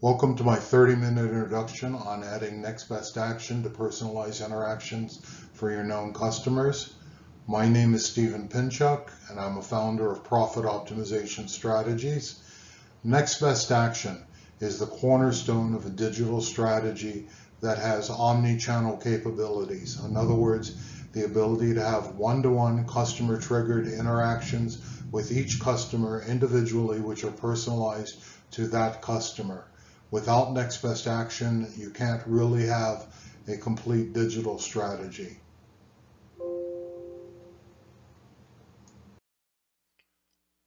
Welcome to my 30-minute introduction on adding next best action to personalized interactions for your known customers. My name is Stephen Pinchuk, and I'm a founder of Profit Optimization Strategies. Next best action is the cornerstone of a digital strategy that has omni-channel capabilities. In other words, the ability to have one-to-one customer-triggered interactions with each customer individually, which are personalized to that customer. Without next best action, you can't really have a complete digital strategy.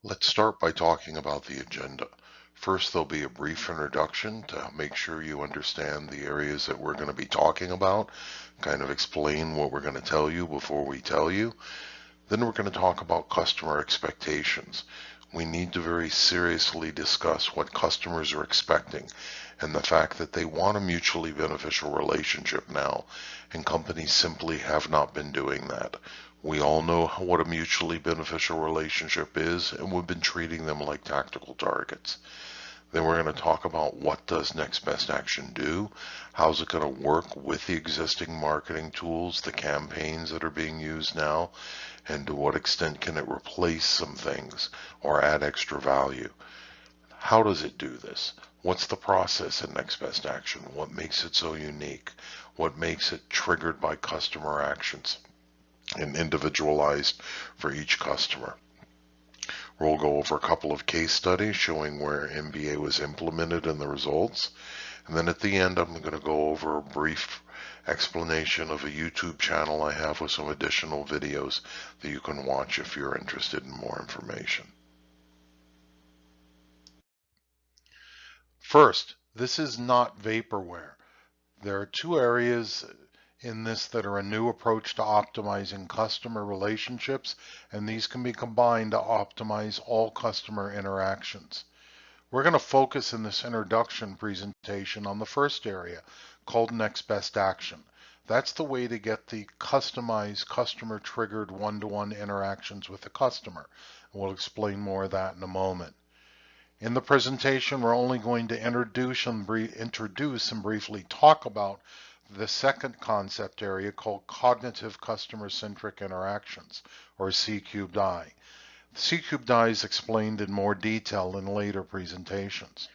Let's start by talking about the agenda. First, there'll be a brief introduction to make sure you understand the areas that we're going to be talking about, kind of explain what we're going to tell you before we tell you. Then we're going to talk about customer expectations. We need to very seriously discuss what customers are expecting and the fact that they want a mutually beneficial relationship now, and companies simply have not been doing that. We all know what a mutually beneficial relationship is, and we've been treating them like tactical targets. Then we're going to talk about what does next best action do, how's it going to work with the existing marketing tools, the campaigns that are being used now, and to what extent can it replace some things or add extra value. How does it do this? What's the process in next best action? What makes it so unique? What makes it triggered by customer actions and individualized for each customer? We'll go over a couple of case studies showing where MBA was implemented and the results. And then at the end, I'm going to go over a brief explanation of a YouTube channel I have with some additional videos that you can watch if you're interested in more information. First, this is not vaporware. There are two areas in this that are a new approach to optimizing customer relationships, and these can be combined to optimize all customer interactions. We're going to focus in this introduction presentation on the first area, called Next Best Action. That's the way to get the customized, customer-triggered one-to-one interactions with the customer. We'll explain more of that in a moment. In the presentation, we're only going to introduce and briefly talk about the second concept area called Cognitive Customer-Centric Interactions, or C-cubed-I. The C-cubed-I is explained in more detail in later presentations.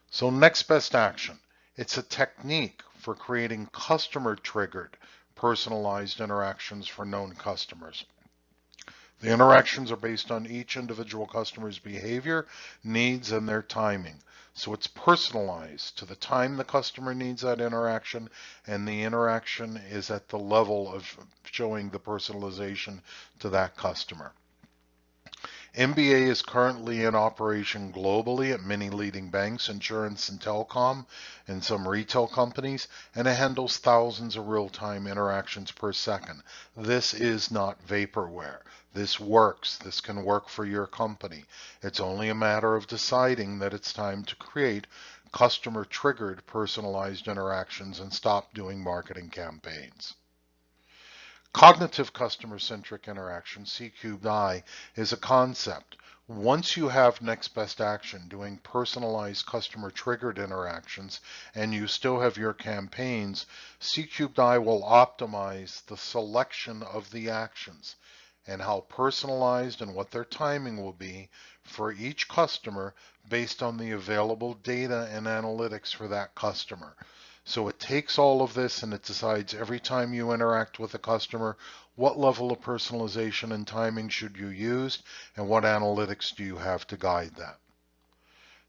So next best action. It's a technique for creating customer-triggered, personalized interactions for known customers. The interactions are based on each individual customer's behavior, needs, and their timing. So it's personalized to the time the customer needs that interaction, and the interaction is at the level of showing the personalization to that customer. MBA is currently in operation globally at many leading banks, insurance and telecom, and some retail companies, and it handles thousands of real-time interactions per second. This is not vaporware. This works. This can work for your company. It's only a matter of deciding that it's time to create customer-triggered personalized interactions and stop doing marketing campaigns. Cognitive customer-centric interaction, C-cubed-I, is a concept. Once you have next best action doing personalized customer-triggered interactions and you still have your campaigns, C-cubed-I will optimize the selection of the actions and how personalized and what their timing will be for each customer based on the available data and analytics for that customer. So it takes all of this and it decides every time you interact with a customer, what level of personalization and timing should you use, and what analytics do you have to guide that.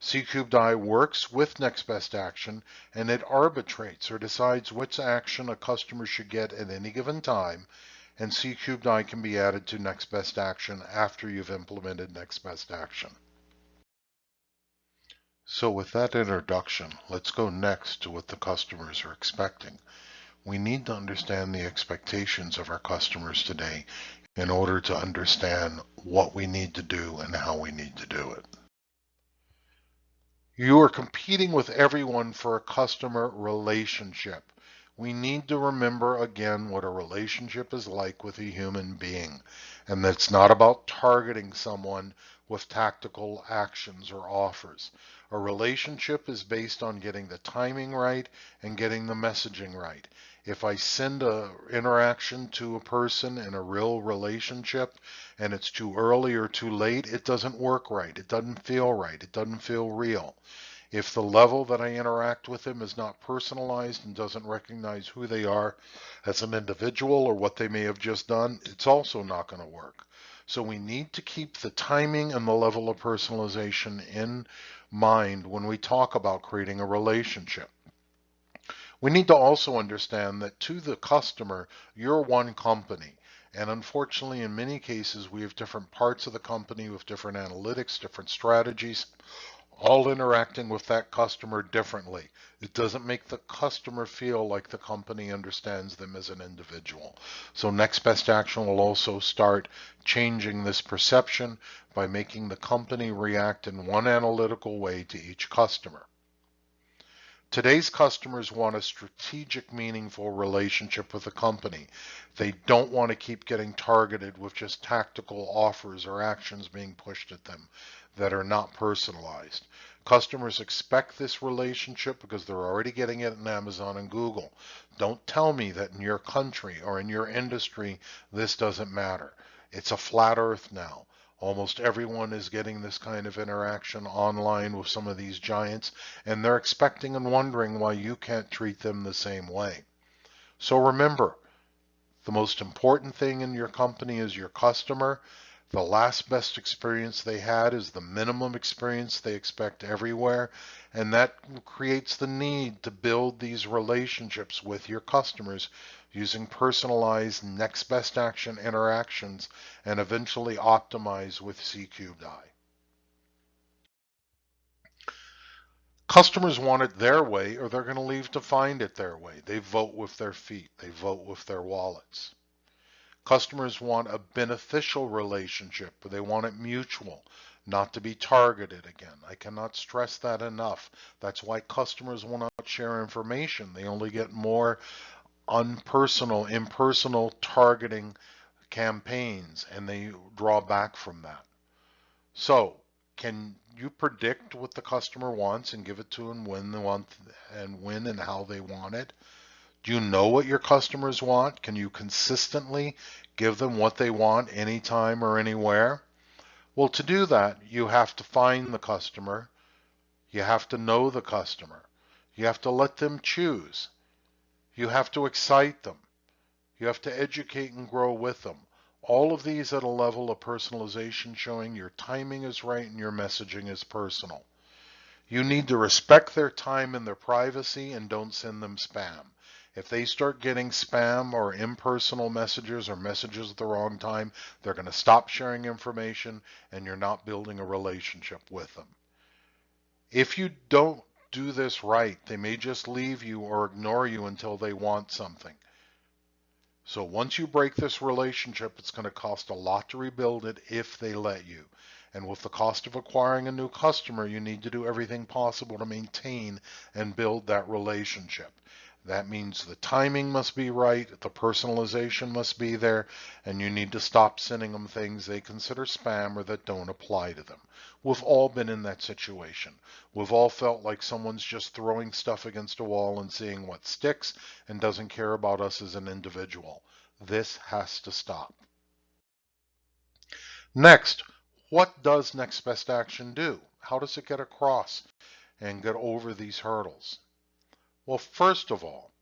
C-cubed-I works with next best action, and it arbitrates or decides which action a customer should get at any given time, and C-cubed-I can be added to next best action after you've implemented next best action. So with that introduction, let's go next to what the customers are expecting. We need to understand the expectations of our customers today in order to understand what we need to do and how we need to do it. You are competing with everyone for a customer relationship. we need to remember again what a relationship is like with a human being. And that's not about targeting someone with tactical actions or offers. A relationship is based on getting the timing right and getting the messaging right. If I send a interaction to a person in a real relationship and it's too early or too late, it doesn't work right. It doesn't feel right. It doesn't feel real. If the level that I interact with them is not personalized and doesn't recognize who they are as an individual or what they may have just done, it's also not going to work. So we need to keep the timing and the level of personalization in mind when we talk about creating a relationship. We need to also understand that to the customer, you're one company. And unfortunately, in many cases, we have different parts of the company with different analytics, different strategies, all interacting with that customer differently. It doesn't make the customer feel like the company understands them as an individual. So next best action will also start changing this perception by making the company react in one analytical way to each customer. Today's customers want a strategic, meaningful relationship with the company. They don't want to keep getting targeted with just tactical offers or actions being pushed at them that are not personalized. Customers expect this relationship because they're already getting it in Amazon and Google. Don't tell me that in your country or in your industry this doesn't matter. It's a flat earth now. Almost everyone is getting this kind of interaction online with some of these giants, and they're expecting and wondering why you can't treat them the same way. So remember, the most important thing in your company is your customer. The last best experience they had is the minimum experience they expect everywhere, and that creates the need to build these relationships with your customers using personalized next best action interactions and eventually optimize with C-cubed-I. Customers want it their way or they're going to leave to find it their way. They vote with their feet. They vote with their wallets. Customers want a beneficial relationship, but they want it mutual, not to be targeted again. I cannot stress that enough. That's why customers will not share information. They only get more unpersonal, impersonal targeting campaigns, and they draw back from that. So, can you predict what the customer wants and give it to them when they want and when and how they want it? Do you know what your customers want? Can you consistently give them what they want anytime or anywhere? Well, to do that, you have to find the customer. You have to know the customer. You have to let them choose. You have to excite them. You have to educate and grow with them. All of these at a level of personalization showing your timing is right and your messaging is personal. You need to respect their time and their privacy and don't send them spam. If they start getting spam or impersonal messages or messages at the wrong time, they're going to stop sharing information and you're not building a relationship with them. If you don't do this right, they may just leave you or ignore you until they want something. So once you break this relationship, it's going to cost a lot to rebuild it if they let you. And with the cost of acquiring a new customer, you need to do everything possible to maintain and build that relationship. That means the timing must be right, the personalization must be there, and you need to stop sending them things they consider spam or that don't apply to them. We've all been in that situation. We've all felt like someone's just throwing stuff against a wall and seeing what sticks and doesn't care about us as an individual. This has to stop. Next, what does next best action do? How does it get across and get over these hurdles? Well, first of all,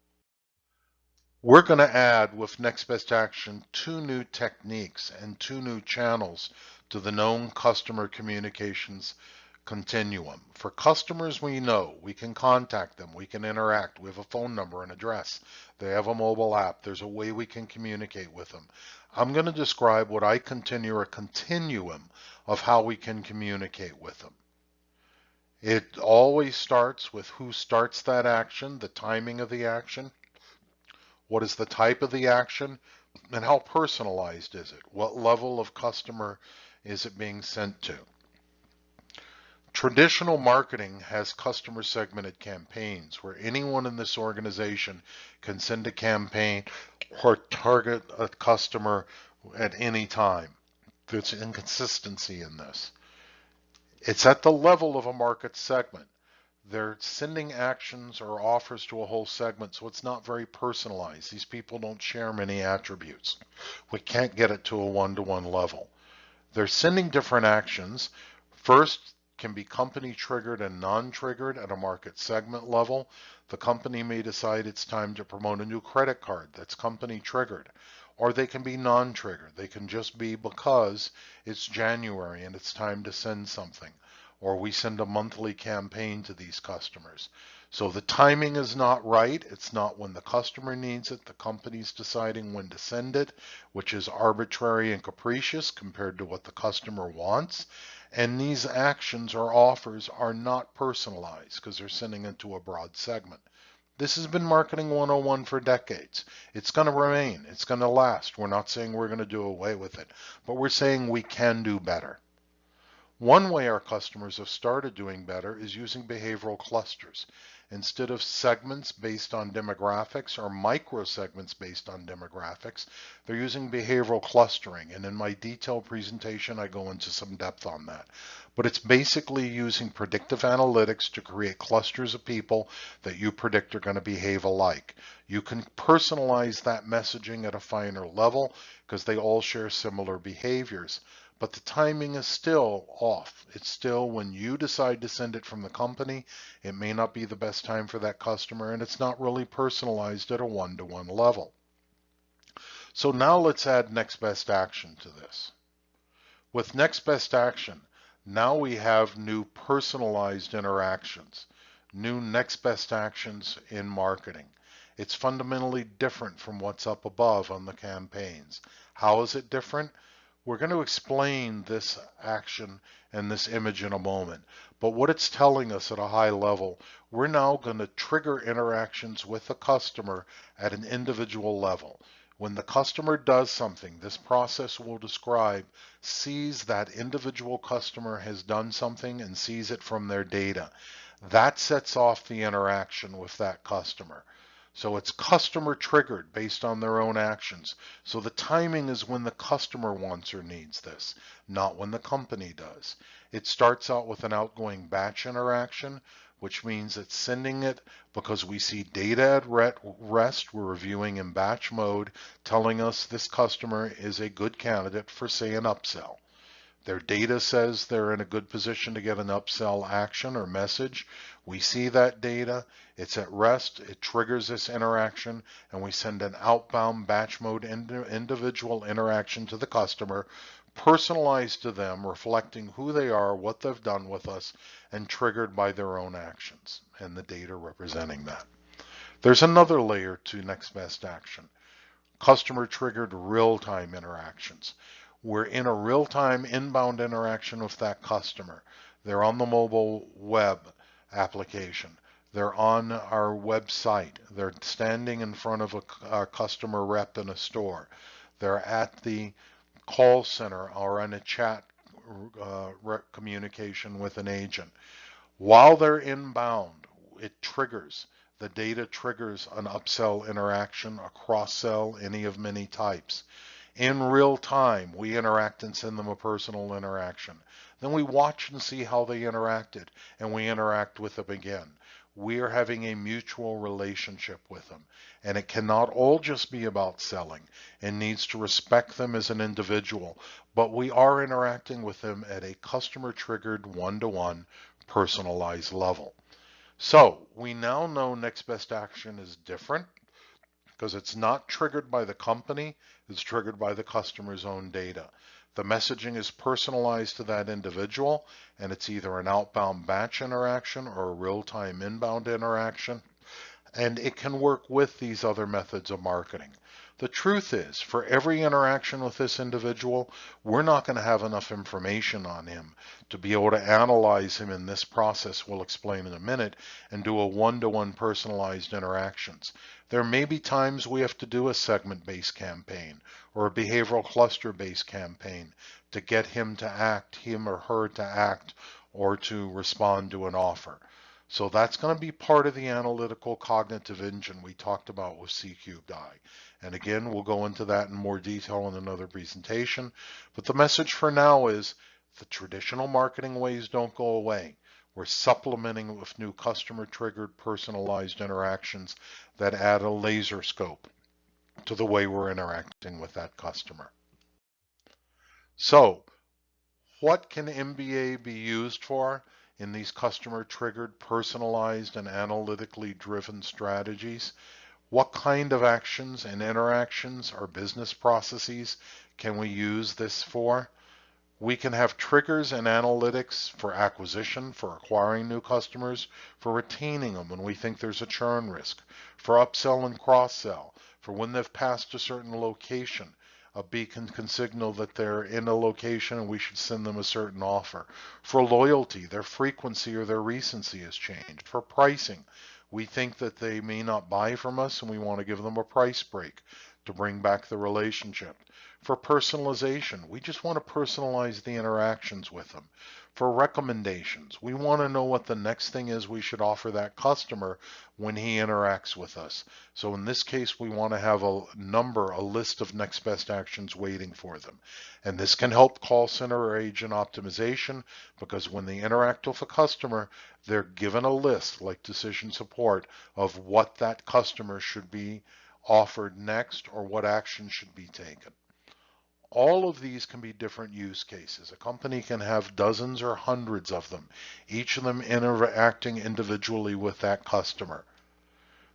we're going to add with next best action 2 new techniques and 2 new channels to the known customer communications continuum. For customers we know, we can contact them, we can interact, we have a phone number and address, they have a mobile app, there's a way we can communicate with them. I'm going to describe what I consider a continuum of how we can communicate with them. It always starts with who starts that action, the timing of the action, what is the type of the action, and how personalized is it? What level of customer is it being sent to? Traditional marketing has customer segmented campaigns where anyone in this organization can send a campaign or target a customer at any time. There's inconsistency in this. It's at the level of a market segment. They're sending actions or offers to a whole segment, so it's not very personalized. These people don't share many attributes. We can't get it to a one-to-one level. They're sending different actions. First can be company triggered and non-triggered at a market segment level. The company may decide it's time to promote a new credit card that's company triggered. Or they can be non-triggered. They can just be because it's January and it's time to send something. Or we send a monthly campaign to these customers. So the timing is not right. It's not when the customer needs it. The company's deciding when to send it, which is arbitrary and capricious compared to what the customer wants. And these actions or offers are not personalized because they're sending it to a broad segment. This has been marketing 101 for decades. It's going to remain. It's going to last. We're not saying we're going to do away with it, but we're saying we can do better. One way our customers have started doing better is using behavioral clusters. Instead of segments based on demographics or micro segments based on demographics, they're using behavioral clustering. And in my detailed presentation, I go into some depth on that. But it's basically using predictive analytics to create clusters of people that you predict are going to behave alike. You can personalize that messaging at a finer level because they all share similar behaviors. But the timing is still off. It's still when you decide to send it from the company, it may not be the best time for that customer, and it's not really personalized at a one-to-one level. So now let's add next best action to this. With next best action, now we have new personalized interactions, new next best actions in marketing. It's fundamentally different from what's up above on the campaigns. How is it different? We're going to explain this action and this image in a moment, but what it's telling us at a high level, we're now going to trigger interactions with the customer at an individual level. When the customer does something, this process will describe, sees that individual customer has done something and sees it from their data. That sets off the interaction with that customer. So it's customer triggered based on their own actions. So the timing is when the customer wants or needs this, not when the company does. It starts out with an outgoing batch interaction, which means it's sending it because we see data at rest. We're reviewing in batch mode, telling us this customer is a good candidate for, say, an upsell. Their data says they're in a good position to get an upsell action or message. We see that data, it's at rest, it triggers this interaction, and we send an outbound batch mode individual interaction to the customer, personalized to them, reflecting who they are, what they've done with us, and triggered by their own actions, and the data representing that. There's another layer to next best action. Customer triggered real-time interactions. We're in a real-time inbound interaction with that customer. They're on the mobile web application. They're on our website. They're standing in front of a customer rep in a store. They're at the call center or in a chat communication with an agent. While they're inbound, it triggers. The data triggers an upsell interaction, a cross-sell, any of many types. In real time, we interact and send them a personal interaction. Then we watch and see how they interacted, and we interact with them again. We are having a mutual relationship with them, and it cannot all just be about selling. It needs to respect them as an individual, but we are interacting with them at a customer-triggered one-to-one personalized level. So we now know next best action is different because it's not triggered by the company, it's triggered by the customer's own data. The messaging is personalized to that individual, and it's either an outbound batch interaction or a real-time inbound interaction, and it can work with these other methods of marketing. The truth is, for every interaction with this individual, we're not going to have enough information on him to be able to analyze him in this process we'll explain in a minute and do a one-to-one personalized interactions. There may be times we have to do a segment-based campaign or a behavioral cluster-based campaign to get him to act, him or her to act or to respond to an offer. So that's going to be part of the analytical cognitive engine we talked about with C-cubed-I. And again, we'll go into that in more detail in another presentation. But the message for now is the traditional marketing ways don't go away. We're supplementing with new customer triggered personalized interactions that add a laser scope to the way we're interacting with that customer. So what can MBA be used for in these customer triggered, personalized, and analytically driven strategies? What kind of actions and interactions or business processes can we use this for? We can have triggers and analytics for acquisition, for acquiring new customers, for retaining them when we think there's a churn risk, for upsell and cross-sell, for when they've passed a certain location. A beacon can signal that they're in a location and we should send them a certain offer. For loyalty, their frequency or their recency has changed. For pricing, we think that they may not buy from us and we want to give them a price break to bring back the relationship. For personalization, we just want to personalize the interactions with them. For recommendations, we want to know what the next thing is we should offer that customer when he interacts with us. So in this case, we want to have a list of next best actions waiting for them. And this can help call center or agent optimization because when they interact with a customer, they're given a list like decision support of what that customer should be offered next or what action should be taken. All of these can be different use cases. A company can have dozens or hundreds of them, each of them interacting individually with that customer.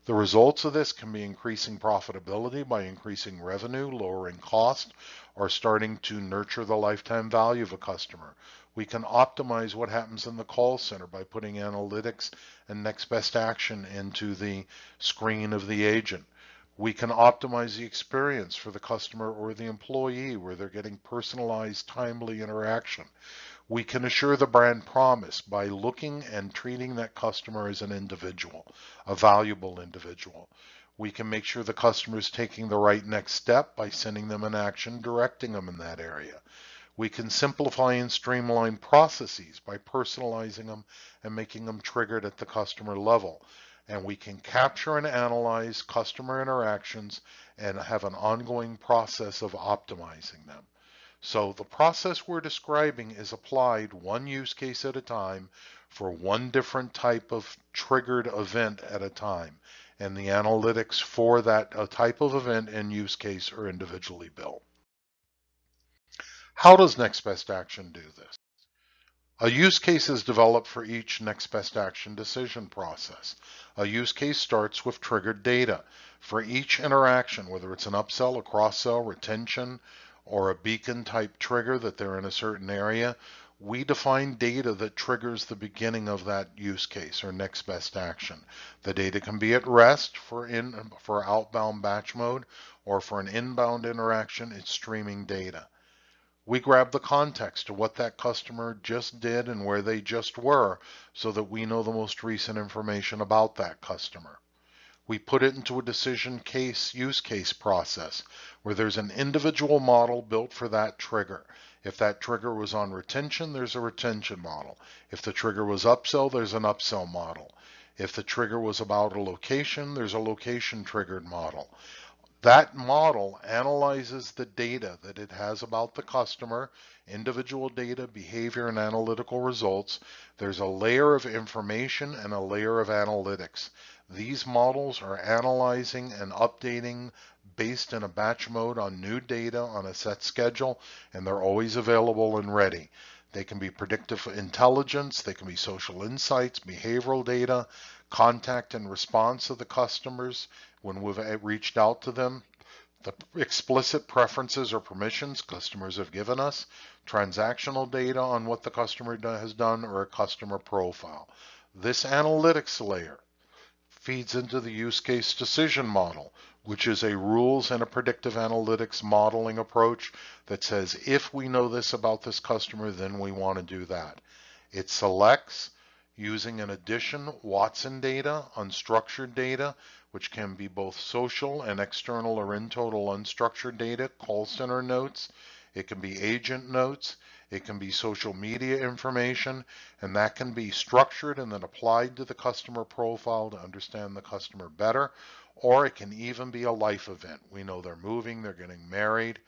The results of this can be increasing profitability by increasing revenue, lowering cost, or starting to nurture the lifetime value of a customer. We can optimize what happens in the call center by putting analytics and next best action into the screen of the agent. We can optimize the experience for the customer or the employee where they're getting personalized, timely interaction. We can assure the brand promise by looking and treating that customer as an individual, a valuable individual. We can make sure the customer is taking the right next step by sending them an action, directing them in that area. We can simplify and streamline processes by personalizing them and making them triggered at the customer level. And we can capture and analyze customer interactions and have an ongoing process of optimizing them. So the process we're describing is applied one use case at a time for one different type of triggered event at a time. And the analytics for that type of event and use case are individually built. How does next best action do this? A use case is developed for each next best action decision process. A use case starts with triggered data. For each interaction, whether it's an upsell, a cross-sell, retention, or a beacon type trigger that they're in a certain area, we define data that triggers the beginning of that use case or next best action. The data can be at rest for outbound batch mode, or for an inbound interaction, it's streaming data. We grab the context of what that customer just did and where they just were so that we know the most recent information about that customer. We put it into a decision use case process where there's an individual model built for that trigger. If that trigger was on retention, there's a retention model. If the trigger was upsell, there's an upsell model. If the trigger was about a location, there's a location triggered model. That model analyzes the data that it has about the customer, individual data, behavior, and analytical results. There's a layer of information and a layer of analytics. These models are analyzing and updating based in a batch mode on new data on a set schedule, and they're always available and ready. They can be predictive intelligence, they can be social insights, behavioral data, contact and response of the customers when we've reached out to them, the explicit preferences or permissions customers have given us, transactional data on what the customer has done, or a customer profile. This analytics layer feeds into the use case decision model, which is a rules and a predictive analytics modeling approach that says if we know this about this customer, then we want to do that. It selects using an addition Watson data, unstructured data, which can be both social and external or in total unstructured data, call center notes. It can be agent notes. It can be social media information, and that can be structured and then applied to the customer profile to understand the customer better. Or it can even be a life event. We know they're moving, they're getting married,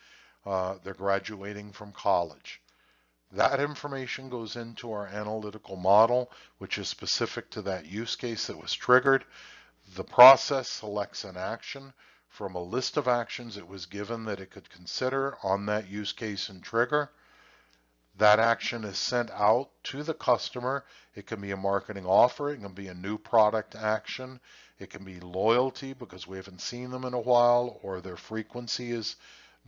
they're graduating from college. That information goes into our analytical model, which is specific to that use case that was triggered. The process selects an action from a list of actions it was given that it could consider on that use case and trigger. That action is sent out to the customer. It can be a marketing offer. It can be a new product action. It can be loyalty because we haven't seen them in a while or their frequency is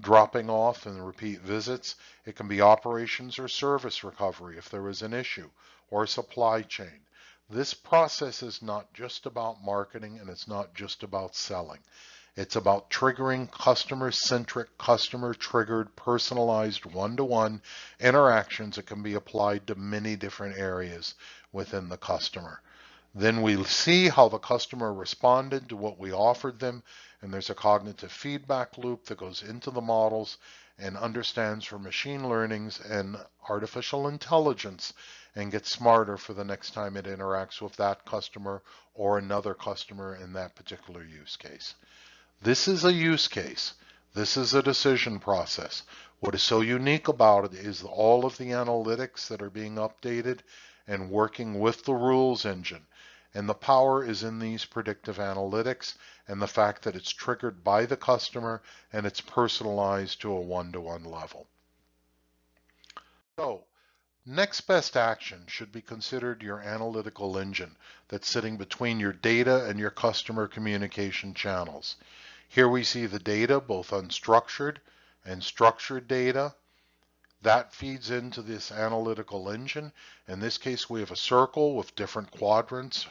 dropping off in repeat visits. It can be operations or service recovery if there was an issue, or supply chain. This process is not just about marketing and it's not just about selling. It's about triggering customer-centric, customer-triggered, personalized one-to-one interactions that can be applied to many different areas within the customer. Then we see how the customer responded to what we offered them, and there's a cognitive feedback loop that goes into the models and understands for machine learnings and artificial intelligence and gets smarter for the next time it interacts with that customer or another customer in that particular use case. This is a use case. This is a decision process. What is so unique about it is all of the analytics that are being updated and working with the rules engine. And the power is in these predictive analytics and the fact that it's triggered by the customer and it's personalized to a one-to-one level. So, next best action should be considered your analytical engine that's sitting between your data and your customer communication channels. Here we see the data, both unstructured and structured data. That feeds into this analytical engine. In this case, we have a circle with different quadrants.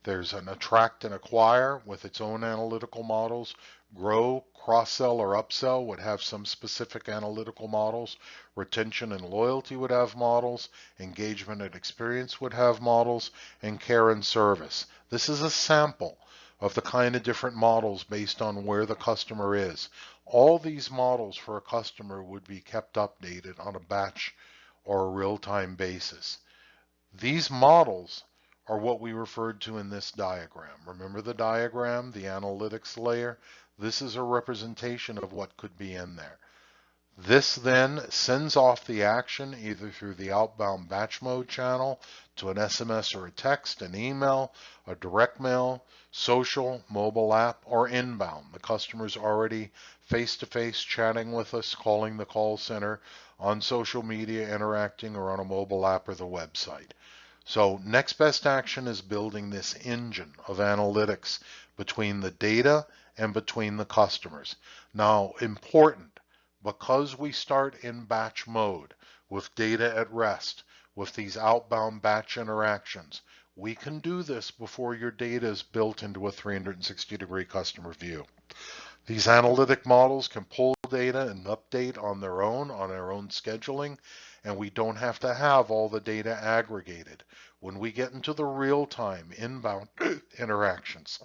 There's an attract and acquire with its own analytical models. Grow, cross-sell, or upsell would have some specific analytical models. Retention and loyalty would have models. Engagement and experience would have models. And care and service. This is a sample of the kind of different models based on where the customer is. All these models for a customer would be kept updated on a batch or a real-time basis. These models are what we referred to in this diagram. Remember the diagram, the analytics layer? This is a representation of what could be in there. This then sends off the action either through the outbound batch mode channel to an SMS or a text, an email, a direct mail, social, mobile app, or inbound. The customer's already face-to-face chatting with us, calling the call center, on social media, interacting, or on a mobile app or the website. So next best action is building this engine of analytics between the data and between the customers. Now, important, because we start in batch mode with data at rest, with these outbound batch interactions, we can do this before your data is built into a 360-degree customer view. These analytic models can pull data and update on their own scheduling, and we don't have to have all the data aggregated. When we get into the real-time inbound interactions,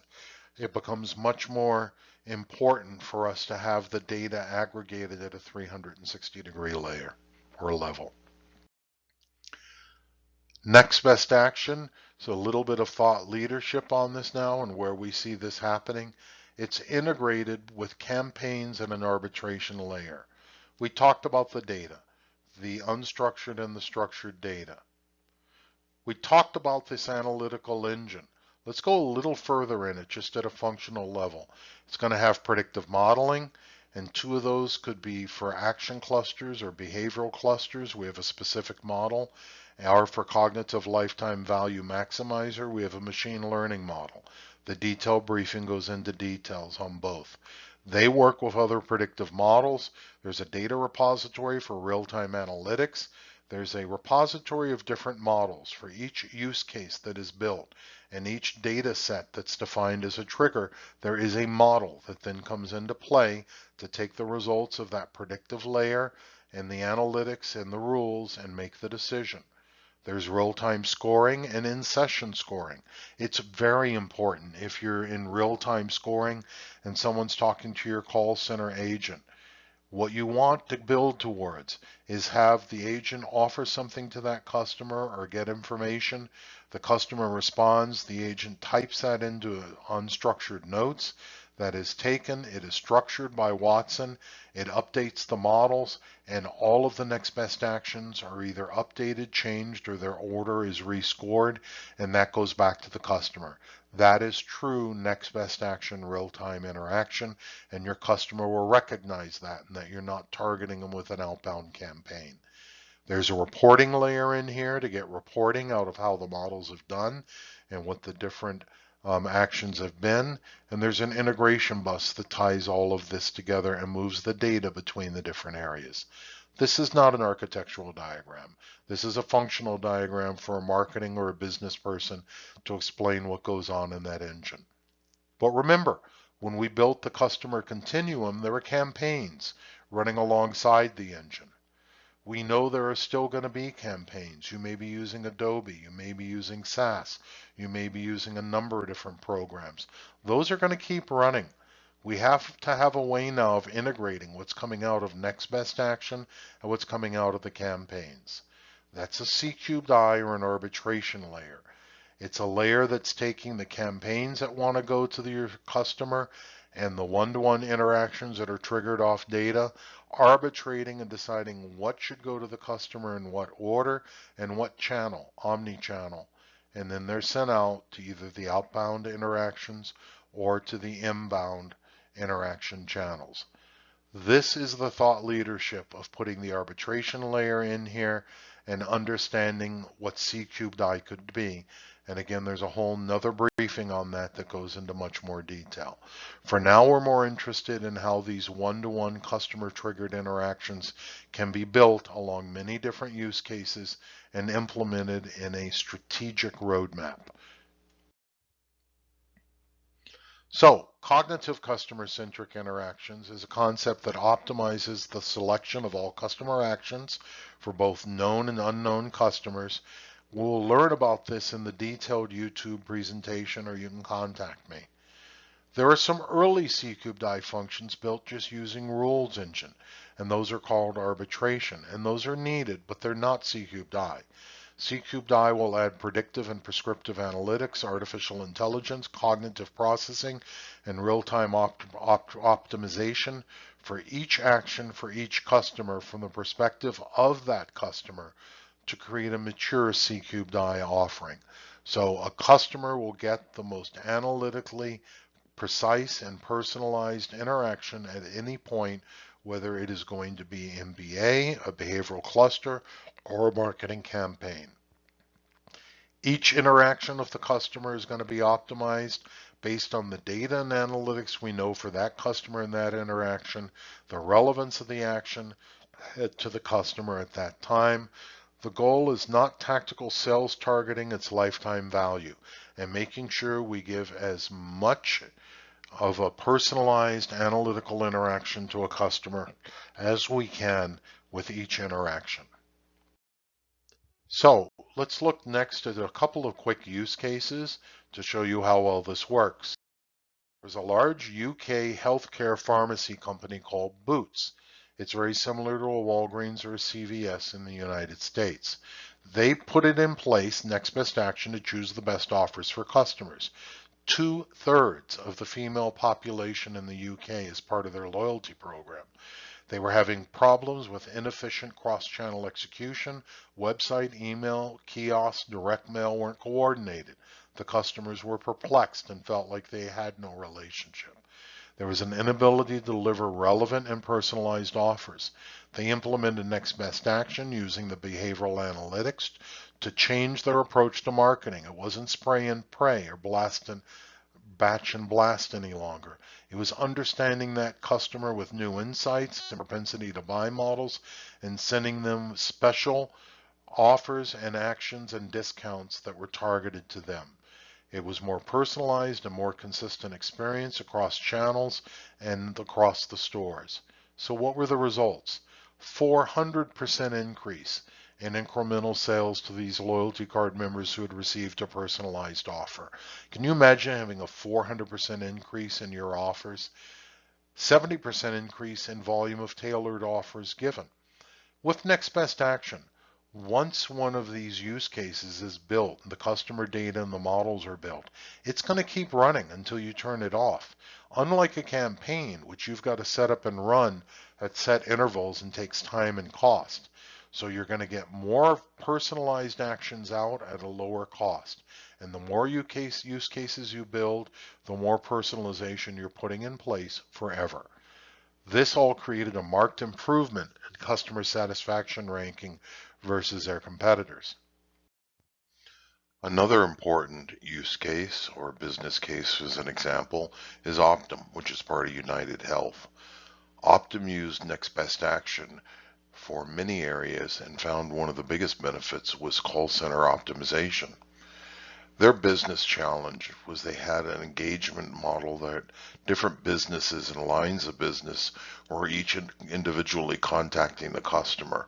it becomes much more important for us to have the data aggregated at a 360-degree layer or level. Next best action, so a little bit of thought leadership on this now and where we see this happening. It's integrated with campaigns and an arbitration layer. We talked about the data, the unstructured and the structured data. We talked about this analytical engine. Let's go a little further in it, just at a functional level. It's going to have predictive modeling, and two of those could be for action clusters or behavioral clusters. We have a specific model. Or for cognitive lifetime value maximizer, we have a machine learning model. The detailed briefing goes into details on both. They work with other predictive models. There's a data repository for real-time analytics. There's a repository of different models for each use case that is built, and each data set that's defined as a trigger, there is a model that then comes into play to take the results of that predictive layer and the analytics and the rules and make the decision. There's real-time scoring and in-session scoring. It's very important if you're in real-time scoring and someone's talking to your call center agent. What you want to build towards is have the agent offer something to that customer or get information. The customer responds, the agent types that into unstructured notes. That is taken, it is structured by Watson, it updates the models, and all of the next best actions are either updated, changed, or their order is rescored, and that goes back to the customer. That is true next best action real-time interaction, and your customer will recognize that and that you're not targeting them with an outbound campaign. There's a reporting layer in here to get reporting out of how the models have done and what the different actions have been. And there's an integration bus that ties all of this together and moves the data between the different areas. This is not an architectural diagram. This is a functional diagram for a marketing or a business person to explain what goes on in that engine. But remember, when we built the customer continuum, there were campaigns running alongside the engine. We know there are still going to be campaigns. You may be using Adobe, you may be using SaaS, you may be using a number of different programs. Those are going to keep running. We have to have a way now of integrating what's coming out of next best action and what's coming out of the campaigns. That's a C-cubed-I or an arbitration layer. It's a layer that's taking the campaigns that want to go to your customer and the one-to-one interactions that are triggered off data, arbitrating and deciding what should go to the customer in what order and what channel, omni-channel. And then they're sent out to either the outbound interactions or to the inbound interaction channels. This is the thought leadership of putting the arbitration layer in here and understanding what C-cubed-I could be. And again, there's a whole nother briefing on that that goes into much more detail. For now, we're more interested in how these one-to-one customer triggered interactions can be built along many different use cases and implemented in a strategic roadmap. So, cognitive customer-centric interactions is a concept that optimizes the selection of all customer actions for both known and unknown customers. We'll learn about this in the detailed YouTube presentation, or you can contact me. There are some early C-cubed-I functions built just using rules engine, and those are called arbitration, and those are needed, but they're not C-cubed-I. C-cubed-I will add predictive and prescriptive analytics, artificial intelligence, cognitive processing, and real-time optimization for each action for each customer from the perspective of that customer to create a mature C-cubed-I offering. So a customer will get the most analytically precise and personalized interaction at any point, whether it is going to be MBA, a behavioral cluster, or a marketing campaign. Each interaction with the customer is going to be optimized based on the data and analytics we know for that customer and that interaction, the relevance of the action to the customer at that time. The goal is not tactical sales targeting, it's lifetime value and making sure we give as much of a personalized analytical interaction to a customer as we can with each interaction. So let's look next at a couple of quick use cases to show you how well this works. There's a large UK healthcare pharmacy company called Boots. It's very similar to a Walgreens or a CVS in the United States. They put it in place, next best action, to choose the best offers for customers. 2/3 of the female population in the UK is part of their loyalty program. They were having problems with inefficient cross-channel execution. Website, email, kiosk, direct mail weren't coordinated. The customers were perplexed and felt like they had no relationship. There was an inability to deliver relevant and personalized offers. They implemented next best action using the behavioral analytics to change their approach to marketing. It wasn't spray and pray or batch and blast any longer. It was understanding that customer with new insights and propensity to buy models and sending them special offers and actions and discounts that were targeted to them. It was more personalized and more consistent experience across channels and across the stores. So what were the results? 400% increase in incremental sales to these loyalty card members who had received a personalized offer. Can you imagine having a 400% increase in your offers? 70% increase in volume of tailored offers given. With next best action, once one of these use cases is built, the customer data and the models are built, it's going to keep running until you turn it off. Unlike a campaign, which you've got to set up and run at set intervals and takes time and cost. So you're going to get more personalized actions out at a lower cost. And the more use cases you build, the more personalization you're putting in place forever. This all created a marked improvement in customer satisfaction ranking versus their competitors. Another important use case or business case as an example is Optum, which is part of United Health. Optum used next best action for many areas and found one of the biggest benefits was call center optimization. Their business challenge was they had an engagement model that different businesses and lines of business were each individually contacting the customer.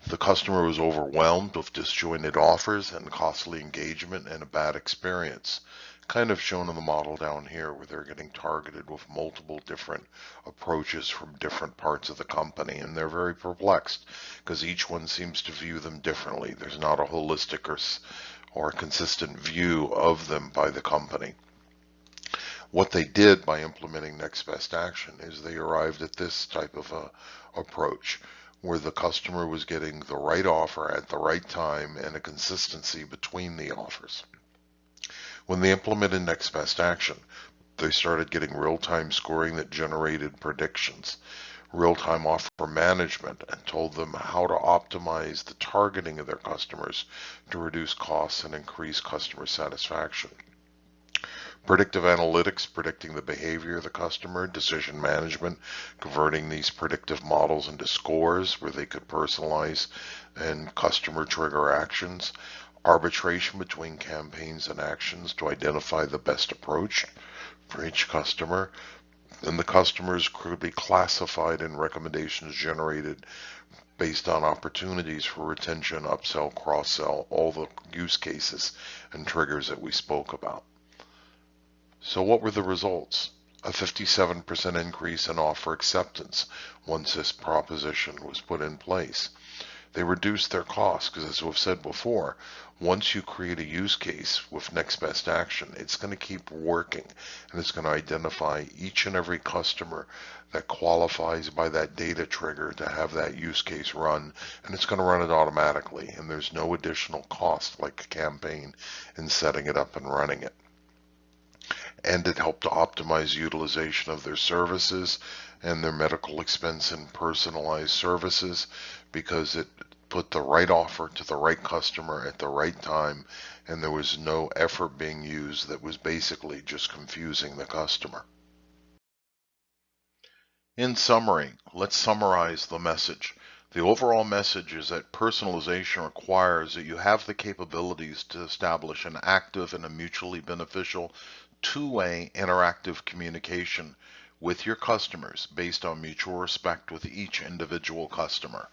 The customer was overwhelmed with disjointed offers and costly engagement and a bad experience. Kind of shown in the model down here where they're getting targeted with multiple different approaches from different parts of the company, and they're very perplexed because each one seems to view them differently. There's not a holistic or consistent view of them by the company. What they did by implementing next best action is they arrived at this type of approach where the customer was getting the right offer at the right time and a consistency between the offers. When they implemented next best action, they started getting real-time scoring that generated predictions, real-time offer management, and told them how to optimize the targeting of their customers to reduce costs and increase customer satisfaction. Predictive analytics, predicting the behavior of the customer, decision management, converting these predictive models into scores where they could personalize and customer trigger actions, arbitration between campaigns and actions to identify the best approach for each customer, and the customers could be classified and recommendations generated based on opportunities for retention, upsell, cross-sell, all the use cases and triggers that we spoke about. So what were the results? A 57% increase in offer acceptance once this proposition was put in place. They reduced their costs because, as we've said before, once you create a use case with next best action, it's going to keep working and it's going to identify each and every customer that qualifies by that data trigger to have that use case run, and it's going to run it automatically, and there's no additional cost like a campaign in setting it up and running it. And it helped to optimize utilization of their services and their medical expense and personalized services because it put the right offer to the right customer at the right time, and there was no effort being used that was basically just confusing the customer. In summary, let's summarize the message. The overall message is that personalization requires that you have the capabilities to establish an active and a mutually beneficial two-way interactive communication with your customers based on mutual respect with each individual customer.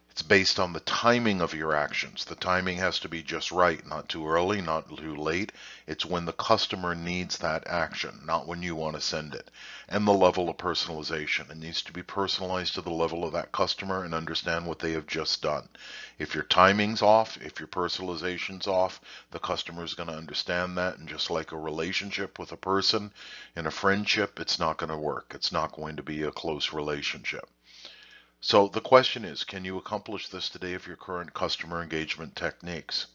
It's based on the timing of your actions. The timing has to be just right, not too early, not too late. It's when the customer needs that action, not when you want to send it. And the level of personalization. It needs to be personalized to the level of that customer and understand what they have just done. If your timing's off, if your personalization's off, the customer is going to understand that. And just like a relationship with a person, in a friendship, it's not going to work. It's not going to be a close relationship. So the question is, can you accomplish this today with your current customer engagement techniques?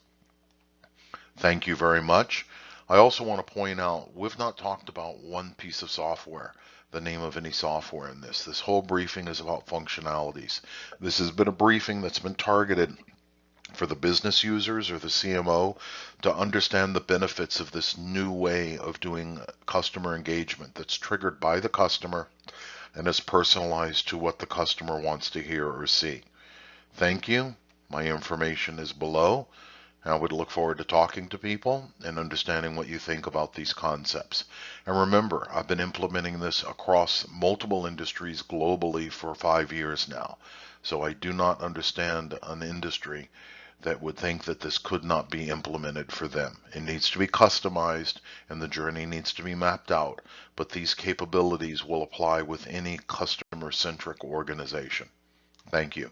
Thank you very much. I also want to point out, we've not talked about one piece of software, the name of any software in this. This whole briefing is about functionalities. This has been a briefing that's been targeted for the business users or the CMO to understand the benefits of this new way of doing customer engagement that's triggered by the customer and is personalized to what the customer wants to hear or see. Thank you. My information is below. I would look forward to talking to people and understanding what you think about these concepts. And remember, I've been implementing this across multiple industries globally for 5 years now. So I do not understand an industry that would think that this could not be implemented for them. It needs to be customized and the journey needs to be mapped out, but these capabilities will apply with any customer-centric organization. Thank you.